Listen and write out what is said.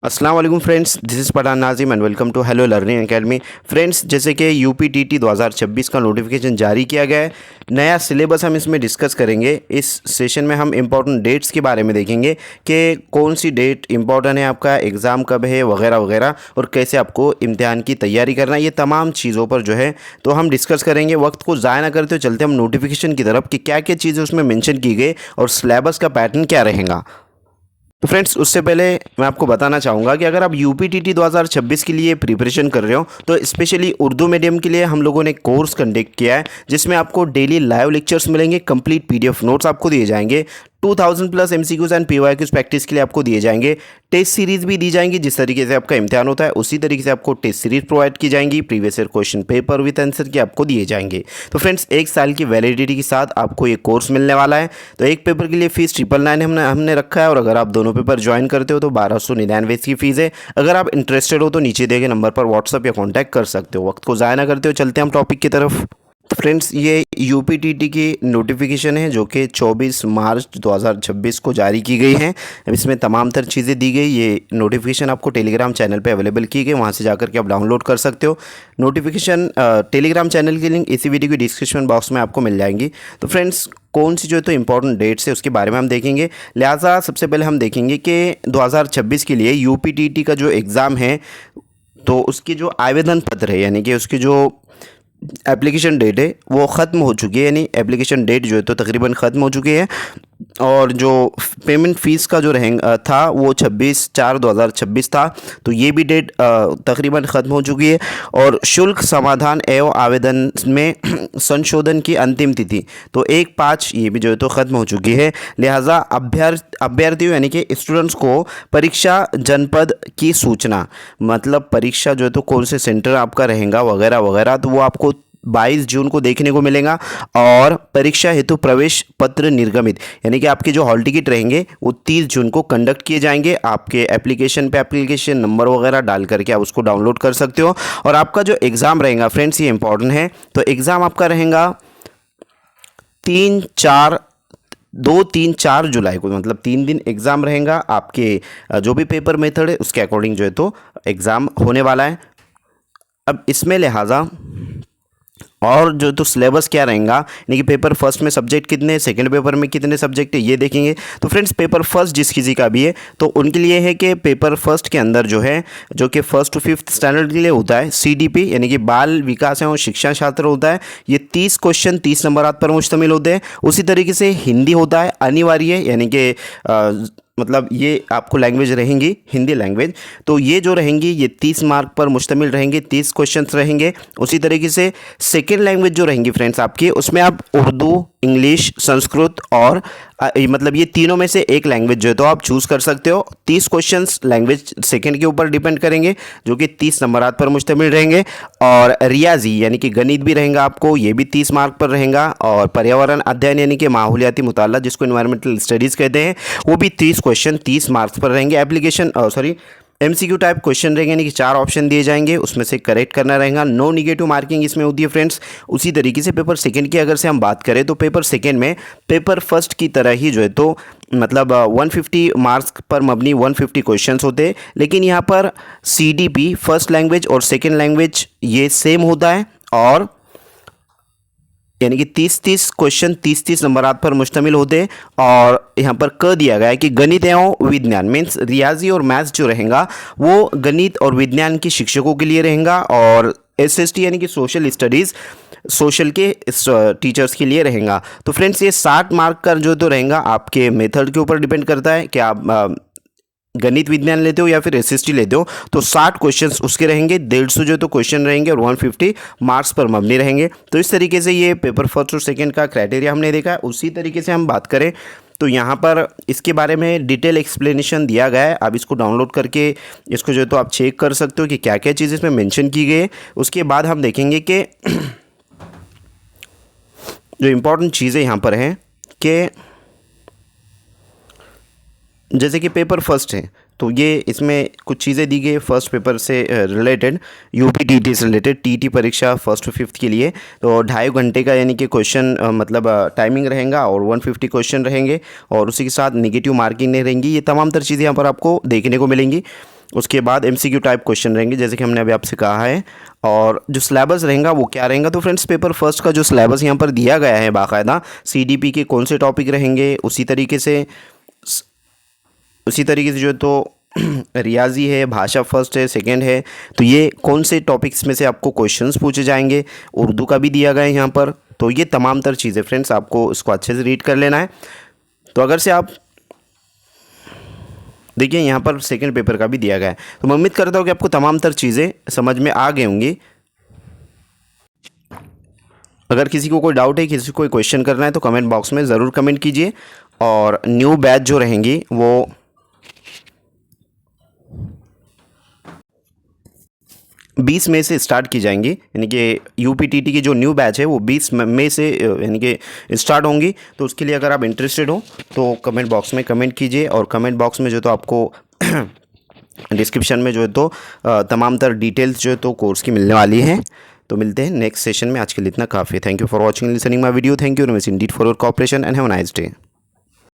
अस्सलाम वालेकुम friends, this is Pathan Nazim and welcome to hello learning academy. Friends, जैसे कि यूपीटीटी 2026 का नोटिफिकेशन जारी किया गया है, नया सिलेबस हम इसमें डिस्कस करेंगे। इस सेशन में हम इंपॉर्टेंट डेट्स के बारे में देखेंगे कि कौन सी डेट इंपॉर्टेंट है, आपका एग्ज़ाम कब है वगैरह वगैरह, और कैसे आपको इम्तिहान की तैयारी करना है, ये तमाम चीज़ों पर जो है तो हम डिस्कस करेंगे। वक्त को ज़ाया ना करते हुए चलते हम नोटिफिकेशन की तरफ कि क्या क्या चीज़ें उसमें मेंशन की गई और सिलेबस का पैटर्न क्या रहेगा। तो फ्रेंड्स, उससे पहले मैं आपको बताना चाहूँगा कि अगर आप यूपीटीटी 2026 के लिए प्रिपरेशन कर रहे हो तो स्पेशली उर्दू मीडियम के लिए हम लोगों ने कोर्स कंडक्ट किया है, जिसमें आपको डेली लाइव लेक्चर्स मिलेंगे, कंप्लीट पीडीएफ नोट्स आपको दिए जाएंगे, 2000 plus MCQs and PYQs practice के लिए आपको दिए जाएंगे, टेस्ट सीरीज भी दी जाएंगी। जिस तरीके से आपका इम्तिहान होता है उसी तरीके से आपको टेस्ट सीरीज प्रोवाइड की जाएंगी, previous year question paper with answer के आपको दिए जाएंगे। तो फ्रेंड्स, एक साल की वैलिडिटी के साथ आपको ये कोर्स मिलने वाला है। तो एक पेपर के लिए फीस 999 हमने रखा है, और अगर आप दोनों पेपर ज्वाइन करते हो तो 1299 इसकी फीस है। अगर आप इंटरेस्टेड हो तो नीचे दिए गए नंबर पर व्हाट्सअप या कॉन्टैक्ट कर सकते हो। वक्त को ज़ाया ना करते हो चलते हैं हम टॉपिक की तरफ। तो फ्रेंड्स, ये यूपीटीटी की नोटिफिकेशन है जो कि 24 मार्च 2026 को जारी की गई है। अब इसमें तमाम तर चीज़ें दी गई। ये नोटिफिकेशन आपको टेलीग्राम चैनल पे अवेलेबल की गई, वहाँ से जाकर के आप डाउनलोड कर सकते हो। नोटिफिकेशन टेलीग्राम चैनल की लिंक इसी वीडियो की डिस्क्रिप्शन बॉक्स में आपको मिल जाएंगी। तो फ्रेंड्स, कौन सी जो है तो इंपॉर्टेंट डेट्स है उसके बारे में हम देखेंगे। लिहाजा सबसे पहले हम देखेंगे कि 2026 के लिए यूपीटीटी का जो एग्ज़ाम है तो उसके जो आवेदन पत्र है, यानी कि उसकी जो एप्लीकेशन डेट है वो ख़त्म हो चुकी है, यानी एप्लीकेशन डेट जो है तो तकरीबन ख़त्म हो चुकी है। और जो पेमेंट फ़ीस का जो रहेगा था वो 26/4/2026 था, तो ये भी डेट तकरीबन ख़त्म हो चुकी है। और शुल्क समाधान एवं आवेदन में संशोधन की अंतिम तिथि तो 1/5 ये भी जो है तो ख़त्म हो चुकी है। लिहाजा अभ्यर्थियों यानी कि स्टूडेंट्स को परीक्षा जनपद की सूचना, मतलब परीक्षा जो है तो कौन से सेंटर आपका रहेगा वगैरह वगैरह, तो वो आपको 22 जून को देखने को मिलेगा। और परीक्षा हेतु प्रवेश पत्र निर्गमित, यानी कि आपके जो हॉल टिकट रहेंगे वो 30 जून को कंडक्ट किए जाएंगे। आपके एप्लीकेशन पे एप्लीकेशन नंबर वगैरह डाल करके आप उसको डाउनलोड कर सकते हो। और आपका जो एग्ज़ाम रहेगा फ्रेंड्स, ये इंपॉर्टेंट है, तो एग्ज़ाम आपका रहेगा 3 जुलाई को, मतलब 3 दिन एग्ज़ाम रहेगा। आपके जो भी पेपर मेथड है उसके अकॉर्डिंग जो है तो एग्ज़ाम होने वाला है। अब इसमें लिहाजा और जो तो सिलेबस क्या रहेगा, यानी कि पेपर फर्स्ट में सब्जेक्ट कितने, सेकंड पेपर में कितने सब्जेक्ट है, ये देखेंगे। तो फ्रेंड्स, पेपर फर्स्ट जिस किसी का भी है तो उनके लिए है कि पेपर फर्स्ट के अंदर जो है, जो कि फर्स्ट टू फिफ्थ स्टैंडर्ड के लिए होता है, सीडीपी यानी कि बाल विकास एवं शिक्षा शास्त्र होता है। ये 30 क्वेश्चन 30 नंबर पर मुश्तमिल होते हैं। उसी तरीके से हिंदी होता है अनिवार्य, यानी कि मतलब ये आपको लैंग्वेज रहेंगी हिंदी लैंग्वेज, तो ये जो रहेंगी ये 30 मार्क पर मुश्तमिल रहेंगे, 30 क्वेश्चंस रहेंगे। उसी तरीके से सेकेंड लैंग्वेज जो रहेंगी फ्रेंड्स आपकी, उसमें आप उर्दू, इंग्लिश, संस्कृत और मतलब ये तीनों में से एक लैंग्वेज जो है तो आप चूज़ कर सकते हो। 30 क्वेश्चंस लैंग्वेज सेकंड के ऊपर डिपेंड करेंगे, जो कि 30 नंबरात पर मुश्तमिल रहेंगे। और रियाजी यानी कि गणित भी रहेगा आपको, ये भी 30 मार्क पर रहेगा। और पर्यावरण अध्ययन यानी कि माहौलियाती मुताला, जिसको इन्वायरमेंटल स्टडीज़ कहते हैं, वो भी 30 क्वेश्चन 30 मार्क्स पर रहेंगे। एप्लीकेशन एमसीक्यू टाइप क्वेश्चन रहेंगे, यानी कि 4 ऑप्शन दिए जाएंगे, उसमें से करेक्ट करना रहेगा। नो निगेटिव मार्किंग इसमें होती है फ्रेंड्स। उसी तरीके से पेपर सेकंड की अगर से हम बात करें तो पेपर सेकंड में पेपर फर्स्ट की तरह ही जो है तो मतलब 150 मार्क्स पर मबनी 150 क्वेश्चंस होते हैं, लेकिन यहाँ पर सीडीपी फर्स्ट लैंग्वेज और सेकेंड लैंग्वेज ये सेम होता है। और यानी कि 30-30 क्वेश्चन 30-30 नंबरात पर मुश्तमिल होते हैं। और यहाँ पर कह दिया गया है कि गणित एवं विज्ञान मीन्स रियाजी और मैथ्स जो रहेगा वो गणित और विज्ञान के शिक्षकों के लिए रहेगा। और एसएसटी यानी कि सोशल स्टडीज़ सोशल के टीचर्स के लिए रहेगा। तो फ्रेंड्स, ये 60 मार्क का जो तो रहेगा आपके मेथड के ऊपर डिपेंड करता है कि आप गणित विज्ञान लेते हो या फिर एसएसटी लेते हो, तो 60 क्वेश्चंस उसके रहेंगे, 150 जो तो क्वेश्चन रहेंगे और 150 मार्क्स पर मबनी रहेंगे। तो इस तरीके से ये पेपर फर्स्ट और सेकंड का क्राइटेरिया हमने देखा है। उसी तरीके से हम बात करें तो यहाँ पर इसके बारे में डिटेल एक्सप्लेनेशन दिया गया है। आप इसको डाउनलोड करके इसको जो है तो आप चेक कर सकते हो कि क्या क्या चीज़ इसमें मैंशन की गई है। उसके बाद हम देखेंगे कि जो इम्पोर्टेंट चीज़ें यहाँ पर हैं कि जैसे कि पेपर फर्स्ट है तो ये इसमें कुछ चीज़ें दी गई फर्स्ट पेपर से रिलेटेड, यूपीटीटी से रिलेटेड, टीटी परीक्षा फर्स्ट टू फिफ्थ के लिए। तो 2.5 घंटे का यानी कि क्वेश्चन मतलब टाइमिंग रहेगा और 150 क्वेश्चन रहेंगे, और उसी के साथ निगेटिव मार्किंग नहीं रहेंगी। ये तमाम तर चीज़ें यहाँ पर आपको देखने को मिलेंगी। उसके बाद एमसीक्यू टाइप क्वेश्चन रहेंगे जैसे कि हमने अभी आपसे कहा है। और जो सिलेबस रहेगा वो क्या रहेगा, तो फ्रेंड्स पेपर फर्स्ट का जो सिलेबस यहाँ पर दिया गया है बाकायदा, सीडीपी के कौन से टॉपिक रहेंगे, उसी तरीके से जो तो रियाजी है, भाषा फर्स्ट है, सेकंड है, तो ये कौन से टॉपिक्स में से आपको क्वेश्चंस पूछे जाएंगे, उर्दू का भी दिया गया है यहाँ पर। तो ये तमाम तर चीज़ें फ्रेंड्स आपको इसको अच्छे से रीड कर लेना है। तो अगर से आप देखिए यहाँ पर सेकंड पेपर का भी दिया गया है, तो मैं उम्मीद करता हूँ कि आपको तमाम तर चीज़ें समझ में आ गई होंगी। अगर किसी को कोई डाउट है, किसी को कोई क्वेश्चन करना है, तो कमेंट बॉक्स में ज़रूर कमेंट कीजिए। और न्यू बैच जो रहेंगी वो 20 मई से स्टार्ट की जाएंगी, यानी कि यूपीटीटी की जो न्यू बैच है वो 20 मई से यानी कि स्टार्ट होंगी। तो उसके लिए अगर आप इंटरेस्टेड हो तो कमेंट बॉक्स में कमेंट कीजिए। और कमेंट बॉक्स में जो तो आपको डिस्क्रिप्शन में जो है तो तमाम तर डिटेल्स जो है तो कोर्स की मिलने वाली है। तो मिलते हैं नेक्स्ट सेशन में। आज के लिए इतना काफ़ी। Thank you for watching listening my video. Thank you very much Indeed for your cooperation and have a nice day.